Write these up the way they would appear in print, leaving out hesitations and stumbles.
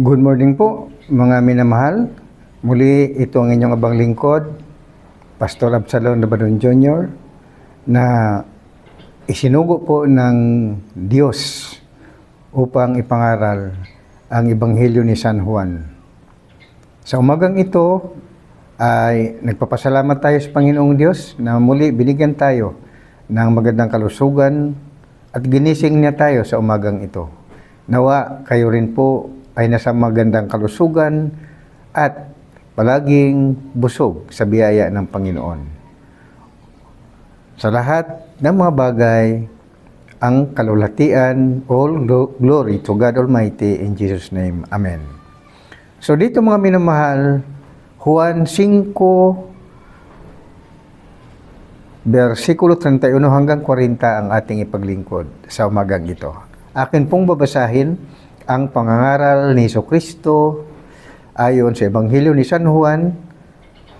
Good morning po, mga minamahal. Muli, ito ang inyong abang lingkod, Pastor Absalom Labadon Jr., na isinugo po ng Diyos upang ipangaral ang Ebanghelyo ni San Juan. Sa umagang ito ay nagpapasalamat tayo sa Panginoong Diyos na muli binigyan tayo ng magandang kalusugan at ginising niya tayo sa umagang ito. Nawa kayo rin po ay nasa magandang kalusugan at palaging busog sa biyaya ng Panginoon. Sa lahat ng mga bagay, ang kalulatian, all glory to God Almighty in Jesus' name. Amen. So dito mga minamahal, Juan 5, versikulo 31 hanggang 40 ang ating ipaglingkod sa umagang ito. Akin pong babasahin ang pangangaral ni Jesucristo ayon sa Ebanghelyo ni San Juan,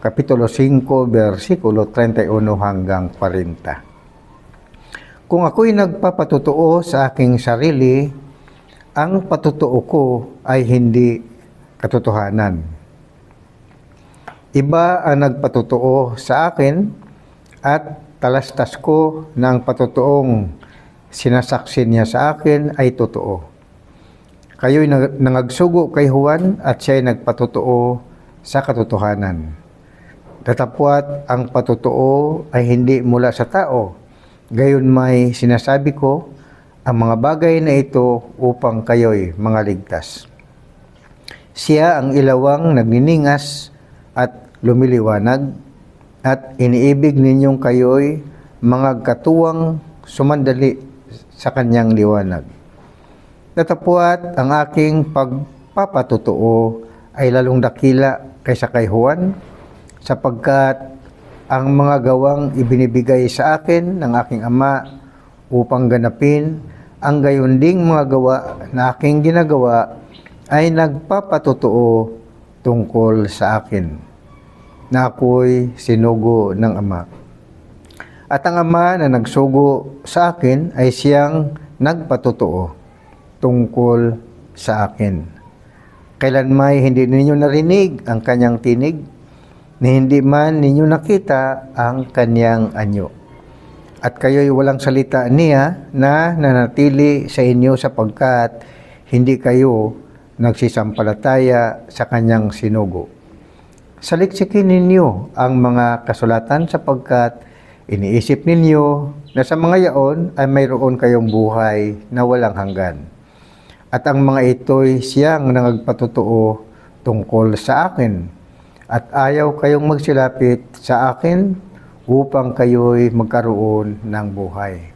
Kapitulo 5, versikulo 31 hanggang 40. Kung ako'y nagpapatutuo sa aking sarili, ang patutuo ko ay hindi katotohanan. Iba ang nagpatutuo sa akin at talastas ko na ang patutuong sinasaksi niya sa akin ay totoo. Kayo'y nangagsugo kay Juan at siya'y nagpatutuo sa katotohanan. Datapwat ang patutuo ay hindi mula sa tao. Gayon may sinasabi ko ang mga bagay na ito upang kayo'y mangaligtas. Siya ang ilawang nagniningas at lumiliwanag at iniibig ninyong kayo'y mga katuwang sumandali sa kanyang liwanag. Datapwat ang aking pagpapatutuo ay lalong dakila kaysa kay Juan, sapagkat ang mga gawang ibinibigay sa akin ng aking Ama upang ganapin ang gayon ding mga gawa na aking ginagawa ay nagpapatutuo tungkol sa akin, na ako'y sinugo ng Ama. At ang Ama na nagsugo sa akin ay siyang nagpatutuo tungkol sa akin. Kailanmay hindi ninyo narinig ang kanyang tinig, ni hindi man ninyo nakita ang kanyang anyo. At kayo'y walang salita niya na nanatili sa inyo sapagkat hindi kayo nagsisampalataya sa kanyang sinugo. Saliksikin ninyo ang mga kasulatan sapagkat iniisip ninyo na sa mga yaon ay mayroon kayong buhay na walang hanggan. At ang mga ito'y siyang nangagpatutuo tungkol sa akin. At ayaw kayong magsilapit sa akin upang kayo'y magkaroon ng buhay.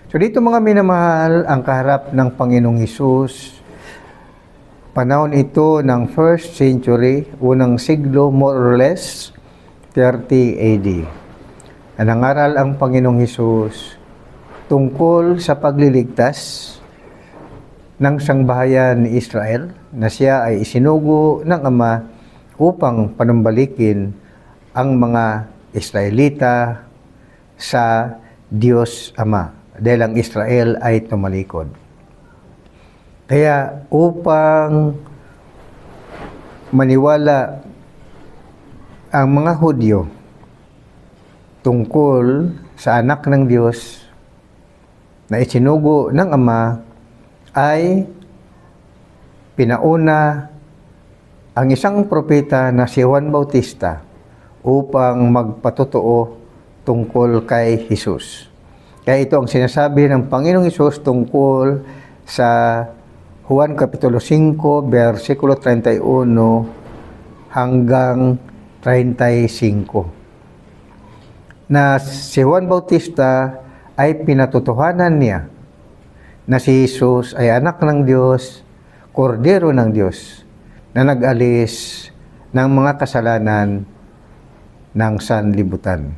So dito mga minamahal, ang kaharap ng Panginoong Hesus, panahon ito ng 1st century, unang siglo, more or less, 30 AD. Nangaral ang Panginoong Hesus tungkol sa pagliligtas ng sangbahayan ni Israel na siya ay isinugo ng Ama upang panumbalikin ang mga Israelita sa Diyos Ama dahil ang Israel ay tumalikod. Kaya upang maniwala ang mga Hudyo tungkol sa anak ng Diyos na isinugo ng Ama, ay pinauna ang isang propeta na si Juan Bautista upang magpatutuo tungkol kay Hesus. Kaya ito ang sinasabi ng Panginoong Hesus tungkol sa Juan Kapitulo 5, versikulo 31 hanggang 35. Na si Juan Bautista ay pinatotohanan niya na si Jesus ay anak ng Diyos, kordero ng Diyos, na nag-alis ng mga kasalanan ng sanlibutan.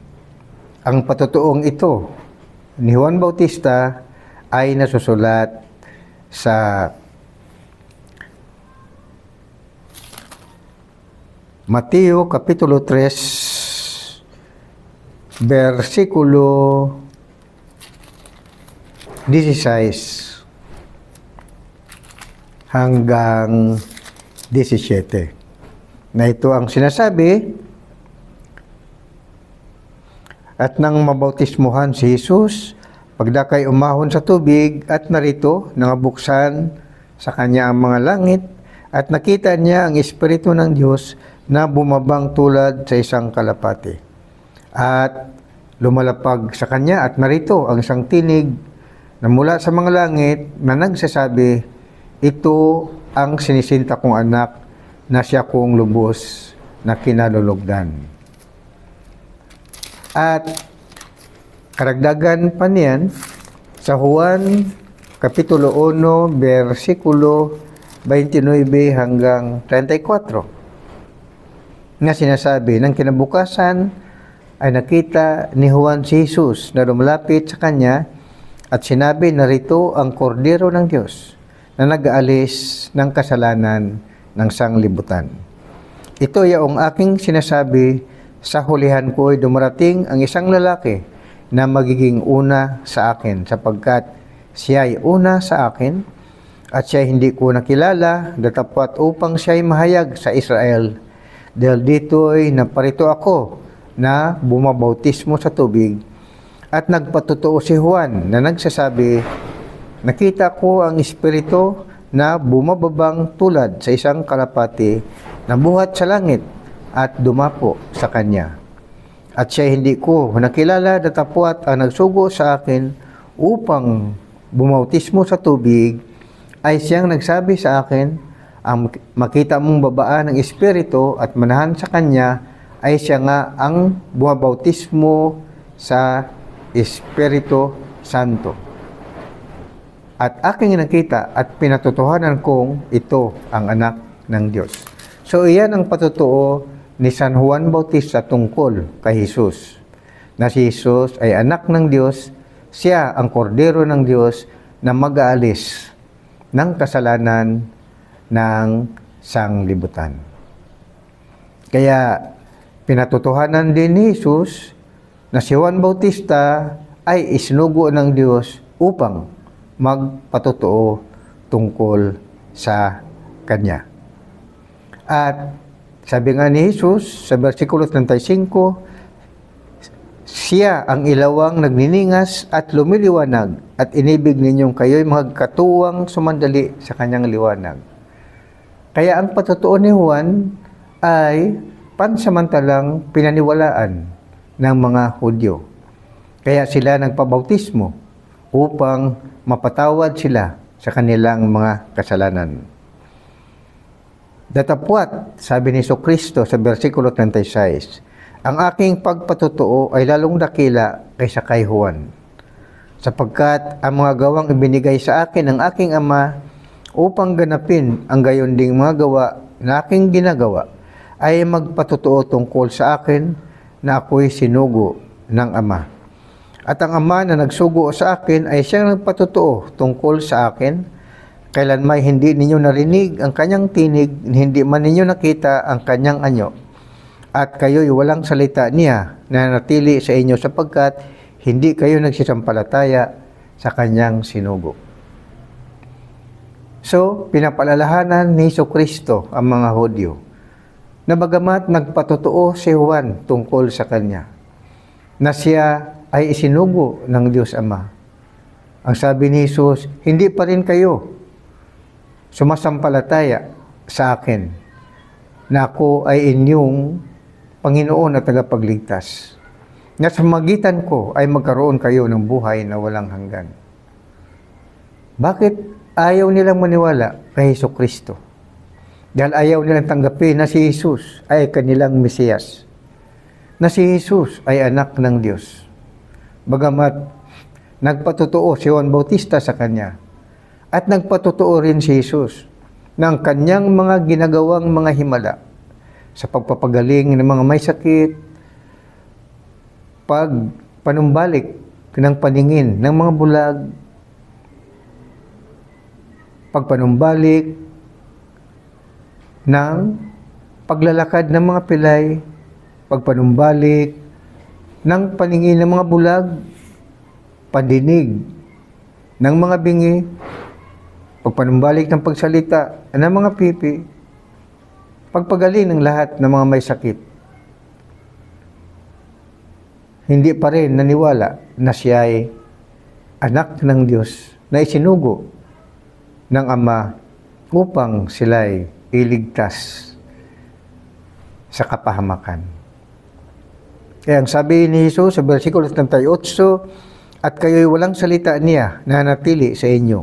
Ang patutuong ito ni Juan Bautista ay nasusulat sa Mateo Kapitulo 3, versikulo 16 hanggang 17. Na ito ang sinasabi, at nang mabautismuhan si Jesus, pagdakay umahon sa tubig at narito nangabuksan sa kanya ang mga langit at nakita niya ang Espiritu ng Diyos na bumabang tulad sa isang kalapati. At lumalapag sa kanya at narito ang isang tinig na mula sa mga langit na nagsasabi, ito ang sinisinta kong anak na siya kong lubos na kinalulugdan. At karagdagan pa niyan sa Juan Kapitulo 1, versikulo 29 hanggang 34 na sinasabi, ng kinabukasan ay nakita ni Juan si Jesus na lumalapit sa kanya at sinabi, narito ang kordero ng Diyos na nag-aalis ng kasalanan ng sanglibutan. Ito yaong aking sinasabi, sa hulihan ko ay dumarating ang isang lalaki na magiging una sa akin, sapagkat siya ay una sa akin at siya hindi ko nakilala, datapwat upang siya ay mahayag sa Israel. Dahil dito ay naparito ako na bumabautismo sa tubig at nagpatotoo si Juan na nagsasabi, nakita ko ang Espiritu na bumababang tulad sa isang kalapati na buhat sa langit at dumapo sa kanya. At siya hindi ko nakilala, datapwat ang nagsugo sa akin upang bumautismo sa tubig ay siyang nagsabi sa akin, ang makita mong babaan ng Espiritu at manahan sa kanya ay siya nga ang bumabautismo sa Espiritu Santo. At aking nakita at pinatotohanan kong ito ang anak ng Diyos. So iyan ang patotoo ni San Juan Bautista tungkol kay Jesus. Na si Jesus ay anak ng Diyos, siya ang kordero ng Diyos na mag-aalis ng kasalanan ng sanglibutan. Kaya pinatotohanan din ni Jesus na si Juan Bautista ay isinugo ng Diyos upang magpatotoo tungkol sa Kanya. At sabi nga ni Jesus sa versikulo 35, siya ang ilawang nagniningas at lumiliwanag at inibig ninyong kayo'y magkatuwang sumandali sa kanyang liwanag. Kaya ang patotoo ni Juan ay pansamantalang pinaniwalaan ng mga Hudyo. Kaya sila nagpabautismo upang mapatawad sila sa kanilang mga kasalanan. Datapwat, sabi ni Jesucristo sa versikulo 36, ang aking pagpatotoo ay lalong dakila kaysa kay Juan, sapagkat ang mga gawang ibinigay sa akin ng aking Ama upang ganapin ang gayon ding mga gawa na aking ginagawa ay magpatotoo tungkol sa akin na ako'y sinugo ng Ama. At ang Ama na nagsugo sa akin ay siyang nagpatotoo tungkol sa akin. Kailanman hindi ninyo narinig ang kanyang tinig, hindi man ninyo nakita ang kanyang anyo. At kayo'y walang salita niya na natili sa inyo sapagkat hindi kayo nagsisampalataya sa kanyang sinugo. So, pinapaalalahanan ni Jesucristo ang mga Hudyo na bagamat nagpatotoo si Juan tungkol sa kanya, na siya ay isinugo ng Diyos Ama. Ang sabi ni Jesus, hindi pa rin kayo sumasampalataya sa akin na ako ay inyong Panginoon at tagapagligtas. Na sa magitan ko ay magkaroon kayo ng buhay na walang hanggan. Bakit ayaw nilang maniwala kay Jesucristo? Dahil ayaw nilang tanggapin na si Jesus ay kanilang Mesiyas. Na si Jesus ay anak ng Diyos. Bagamat nagpatotoo si Juan Bautista sa kanya at nagpatotoo rin si Jesus ng kanyang mga ginagawang mga himala sa pagpapagaling ng mga may sakit, panumbalik ng paningin ng mga bulag, pagpanumbalik ng paglalakad ng mga pilay, pagpanumbalik ng paningin ng mga bulag, pandinig ng mga bingi, pagpanumbalik ng pagsalita ng mga pipi, pagpagaling ng lahat ng mga may sakit, hindi pa rin naniwala na siya ay anak ng Diyos na isinugo ng Ama upang sila'y iligtas sa kapahamakan. Kaya ang sabi ni Jesus sa versikulo 38, at kayo'y walang salita niya na nanatili sa inyo,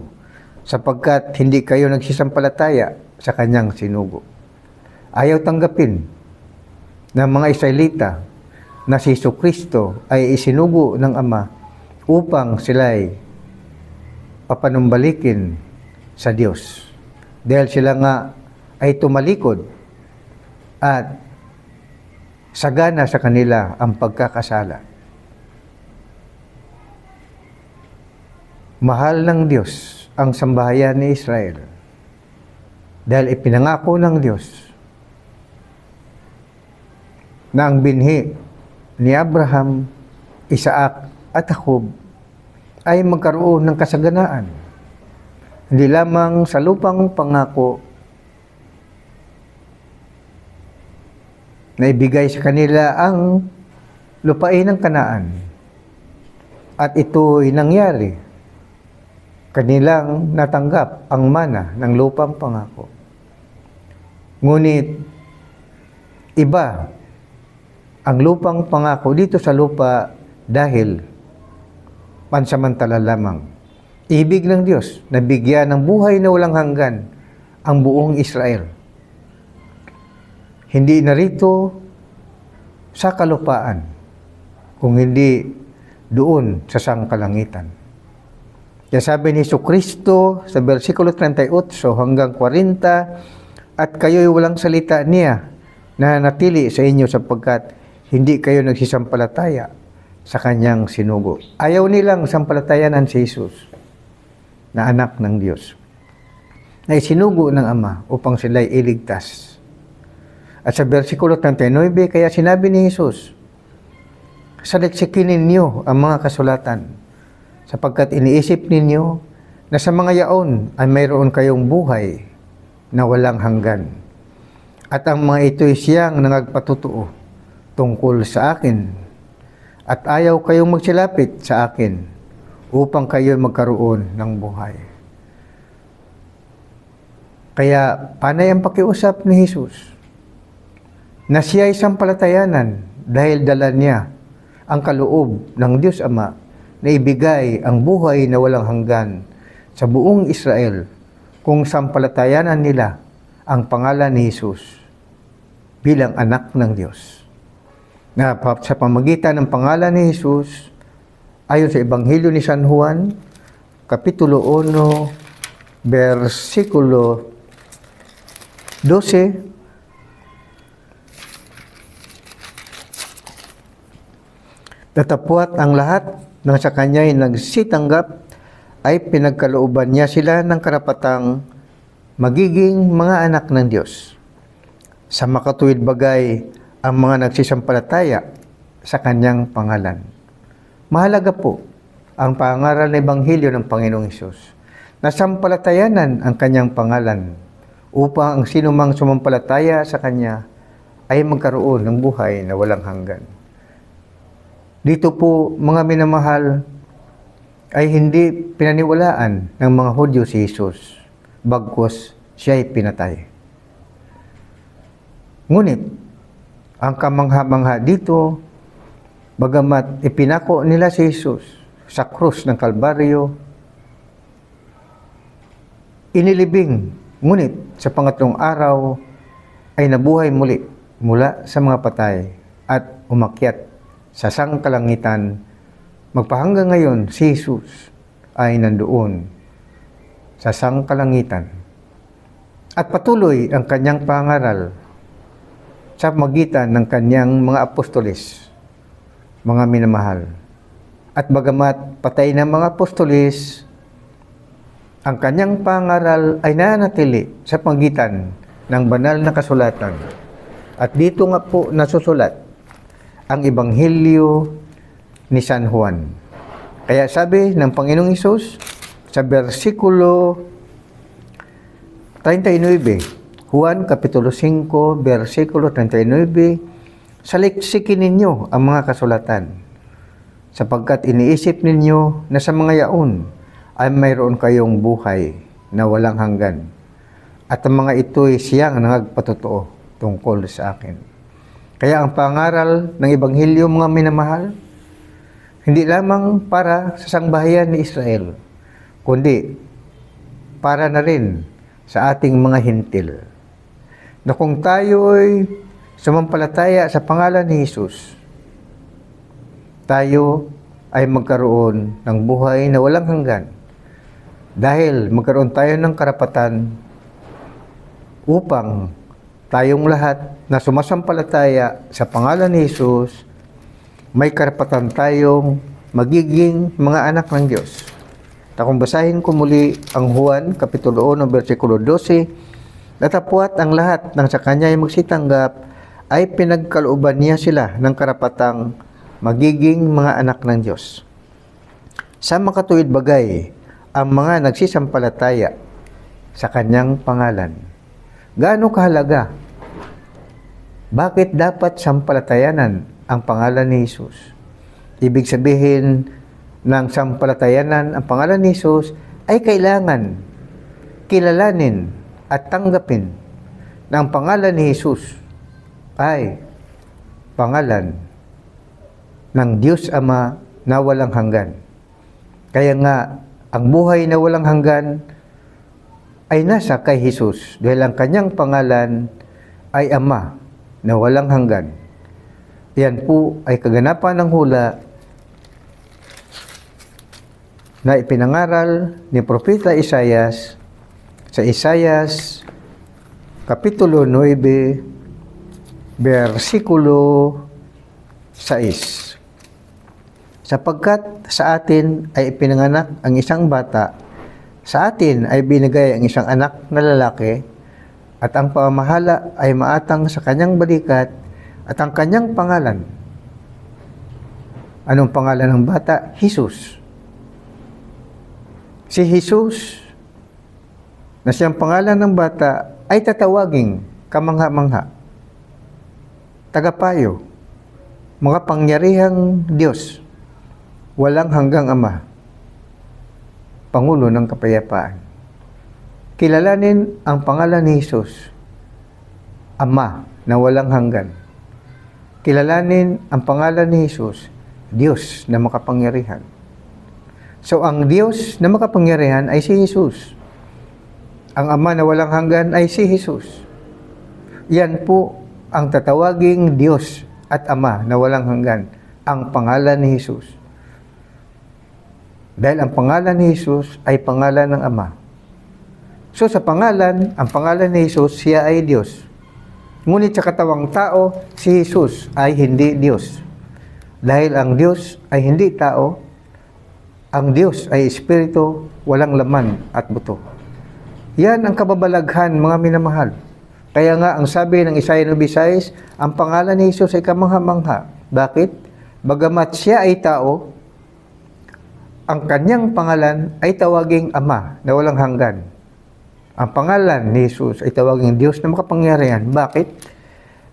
sapagkat hindi kayo nagsisampalataya sa kanyang sinugo. Ayaw tanggapin ng mga Israelita na si Jesucristo ay isinugo ng Ama upang sila'y papanumbalikin sa Diyos. Dahil sila nga ay tumalikod at sagana sa kanila ang pagkakasala. Mahal ng Diyos ang sambahayan ni Israel dahil ipinangako ng Diyos na ang binhi ni Abraham, Isaac at Jacob ay magkaroon ng kasaganaan. Hindi lamang sa lupang pangako na ibigay sa kanila ang lupain ng Kanaan. At ito'y nangyari. Kanilang natanggap ang mana ng lupang pangako. Ngunit iba ang lupang pangako dito sa lupa dahil pansamantala lamang. Ibig ng Diyos na bigyan ng buhay na walang hanggan ang buong Israel. Hindi narito sa kalupaan, kung hindi doon sa sangkalangitan. Kaya sabi ni Jesucristo sa versikulo 38 hanggang 40, at kayo'y walang salita niya na natili sa inyo sapagkat hindi kayo nagsisampalataya sa kanyang sinugo. Ayaw nilang sampalatayanan si Jesus na anak ng Diyos, na isinugo ng Ama upang sila'y iligtas. At sa versikulo 39, kaya sinabi ni Jesus, saliksikin ninyo ang mga kasulatan, sapagkat iniisip ninyo na sa mga yaon ay mayroon kayong buhay na walang hanggan. At ang mga ito'y siyang nangagpatutuo tungkol sa akin, at ayaw kayong magsilapit sa akin upang kayo magkaroon ng buhay. Kaya panay ang pakiusap ni Jesus na siya ay sampalatayanan dahil dala niya ang kaloob ng Diyos Ama na ibigay ang buhay na walang hanggan sa buong Israel kung sampalatayanan nila ang pangalan ni Jesus bilang anak ng Diyos. Na sa pamagitan ng pangalan ni Jesus, ayon sa Ebanghelyo ni San Juan, Kapitulo 1, versikulo 12, datapwat ang lahat ng sa kanya'y nagsitanggap ay pinagkalooban niya sila ng karapatang magiging mga anak ng Diyos. Sa makatuwid bagay ang mga nagsisampalataya sa kanyang pangalan. Mahalaga po ang pangaral ng Ebanghelyo ng Panginoong Hesus na sampalatayanan ang kanyang pangalan upang ang sinumang sumampalataya sa kanya ay magkaroon ng buhay na walang hanggan. Dito po, mga minamahal, ay hindi pinaniwalaan ng mga Hudyo si Jesus, bagkus siya ay pinatay. Ngunit, ang kamangha-mangha dito, bagamat ipinako nila si Jesus sa krus ng Kalbaryo, inilibing, ngunit sa pangatlong araw ay nabuhay muli mula sa mga patay at umakyat sa sangkalangitan. Magpahanggang ngayon, si Jesus ay nandoon sa sangkalangitan at patuloy ang kanyang pangaral sa magitan ng kanyang mga apostolis, mga minamahal. At bagamat patay ng mga apostolis, ang kanyang pangaral ay nanatili sa pagitan ng banal na kasulatan. At dito nga po nasusulat ang Ebanghelyo ni San Juan. Kaya sabi ng Panginoong Hesus sa versikulo 39, Juan Kapitulo 5, versikulo 39, saliksikin ninyo ang mga kasulatan, sapagkat iniisip ninyo na sa mga yaon ay mayroon kayong buhay na walang hanggan. At ang mga ito'y siyang nangagpatotoo tungkol sa akin. Kaya ang pangaral ng Ebanghelyo, mga minamahal, hindi lamang para sa sangbahayan ni Israel, kundi para na rin sa ating mga hintil. Na kung tayo'y sumampalataya sa pangalan ni Jesus, tayo ay magkaroon ng buhay na walang hanggan. Dahil magkaroon tayo ng karapatan upang tayong lahat na sumasampalataya sa pangalan ni Jesus, may karapatan tayong magiging mga anak ng Diyos. At kung basahin ko muli ang Juan, Kapitulo 1, versikulo 12, datapwat ang lahat ng sa kanya ay magsitanggap ay pinagkalooban niya sila ng karapatang magiging mga anak ng Diyos. Sa makatuwid bagay, ang mga nagsisampalataya sa kanyang pangalan. Gaano kahalaga? Bakit dapat sampalatayanan ang pangalan ni Jesus? Ibig sabihin ng sampalatayanan ang pangalan ni Jesus ay kailangan kilalanin at tanggapin na ang pangalan ni Jesus ay pangalan ng Diyos Ama na walang hanggan. Kaya nga, ang buhay na walang hanggan ay nasa kay Jesus dahil ang kanyang pangalan ay Ama na walang hanggan. Yan po ay kaganapan ng hula na ipinangaral ni Propeta Isaias sa Isaias Kapitulo 9, versikulo 6. Sapagkat sa atin ay ipinanganak ang isang bata, sa atin ay binigay ang isang anak na lalaki, at ang pamamahala ay maatang sa kanyang balikat, at ang kanyang pangalan. Anong pangalan ng bata? Jesus. Si Jesus, na siyang pangalan ng bata, ay tatawaging kamangha-mangha, tagapayo, mga pangyarihang Diyos, walang hanggang Ama, Pangulo ng Kapayapaan. Kilalanin ang pangalan ni Jesus, Ama na walang hanggan. Kilalanin ang pangalan ni Jesus, Diyos na makapangyarihan. So, ang Diyos na makapangyarihan ay si Jesus. Ang Ama na walang hanggan ay si Jesus. Yan po ang tatawaging Diyos at Ama na walang hanggan, ang pangalan ni Jesus. Dahil ang pangalan ni Jesus ay pangalan ng Ama. So sa pangalan, ang pangalan ni Jesus, siya ay Diyos. Ngunit sa katawang tao, si Jesus ay hindi Diyos. Dahil ang Diyos ay hindi tao, ang Diyos ay Espiritu, walang laman at buto. Yan ang kababalaghan, mga minamahal. Kaya nga, ang sabi ng Isaiah 9:6, ang pangalan ni Jesus ay kamangha-mangha. Bakit? Bagamat siya ay tao, ang kanyang pangalan ay tawaging Ama na walang hanggan. Ang pangalan ni Jesus ay tawaging Diyos na makapangyarihan. Bakit?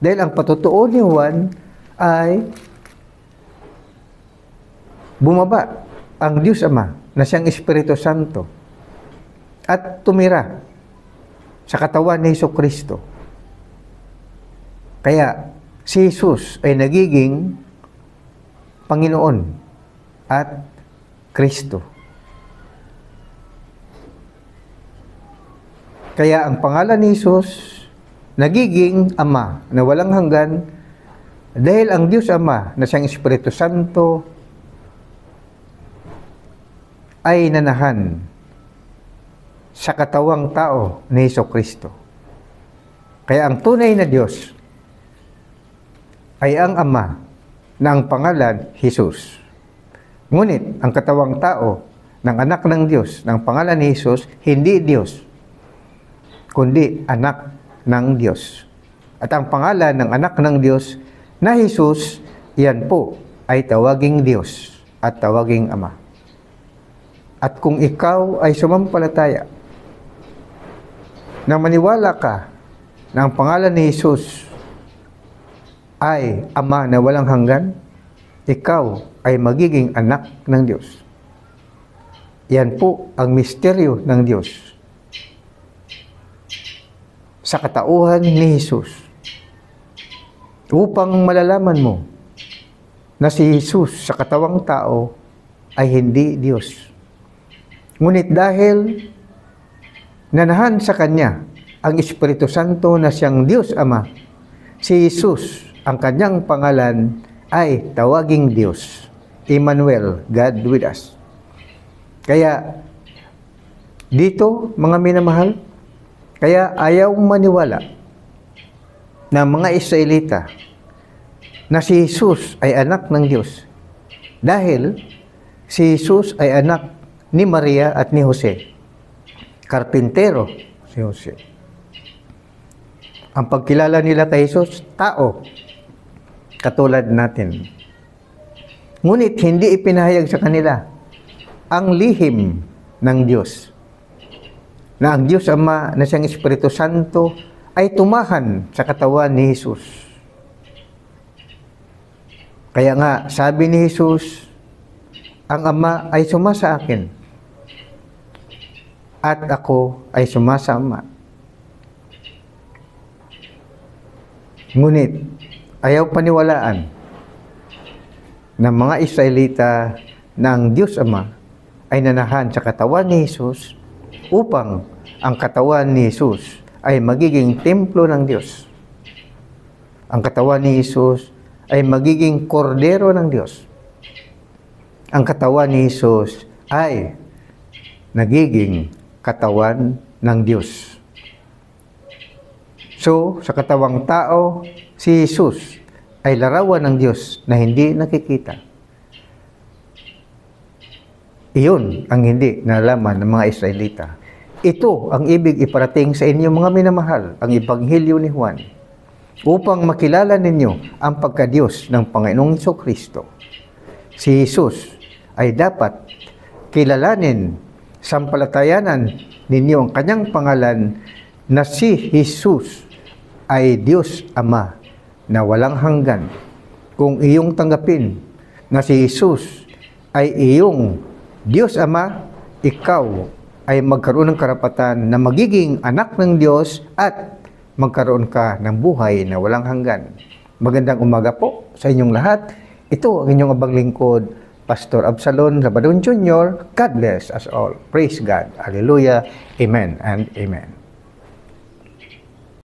Dahil ang patutuo ni Juan ay bumaba ang Diyos Ama na siyang Espiritu Santo at tumira sa katawan ni Jesucristo. Kaya si Jesus ay nagiging Panginoon at Kristo. Kaya ang pangalan ni Jesus nagiging Ama na walang hanggan dahil ang Diyos Ama na siyang Espiritu Santo ay nanahan sa katawang tao ni Jesucristo. Kaya ang tunay na Diyos ay ang Ama na ang pangalan Jesus. Ngunit ang katawang tao ng anak ng Diyos, ng pangalan ni Jesus, hindi Diyos, kundi anak ng Diyos. At ang pangalan ng anak ng Diyos na Jesus, yan po ay tawaging Diyos at tawaging Ama. At kung ikaw ay sumampalataya, na maniwala ka na ang pangalan ni Jesus ay Ama na walang hanggan, ikaw ay magiging anak ng Diyos. Yan po ang misteryo ng Diyos. Sa katauhan ni Jesus, upang malalaman mo na si Jesus sa katawang tao ay hindi Diyos. Ngunit dahil nanahan sa Kanya ang Espiritu Santo na siyang Diyos Ama, si Jesus, ang Kanyang pangalan ay tawaging Diyos. Emmanuel, God with us. Kaya dito, mga minamahal, kaya ayaw maniwala na mga Israelita na si Jesus ay anak ng Diyos. Dahil si Jesus ay anak ni Maria at ni Jose. Karpintero si Jose. Ang pagkilala nila kay Jesus, tao, katulad natin. Ngunit hindi ipinahayag sa kanila ang lihim ng Diyos. Na ang Diyos Ama na siyang Espiritu Santo ay tumahan sa katawan ni Jesus. Kaya nga, sabi ni Jesus, ang Ama ay sumasa akin at ako ay sumasa Ama. Ngunit, ayaw paniwalaan ng mga Israelita na ang Diyos Ama ay nanahan sa katawan ni Jesus upang ang katawan ni Jesus ay magiging templo ng Diyos. Ang katawan ni Jesus ay magiging kordero ng Diyos. Ang katawan ni Jesus ay nagiging katawan ng Diyos. So, sa katawang tao, si Jesus ay larawan ng Diyos na hindi nakikita. Iyon ang hindi nalaman ng mga Israelita. Ito ang ibig iparating sa inyo mga minamahal, ang Ebanghelyo ni Juan, upang makilala ninyo ang pagka-Diyos ng Panginoong Jesucristo. Si Jesus ay dapat kilalanin, sampalatayanan ninyo ang kanyang pangalan na si Jesus ay Diyos Ama na walang hanggan. Kung iyong tanggapin na si Jesus ay iyong Diyos Ama, ikaw ay magkaroon ng karapatan na magiging anak ng Diyos at magkaroon ka ng buhay na walang hanggan. Magandang umaga po sa inyong lahat. Ito ang inyong abang lingkod, Pastor Absalon Rabadon Jr. God bless us all. Praise God. Hallelujah. Amen and amen.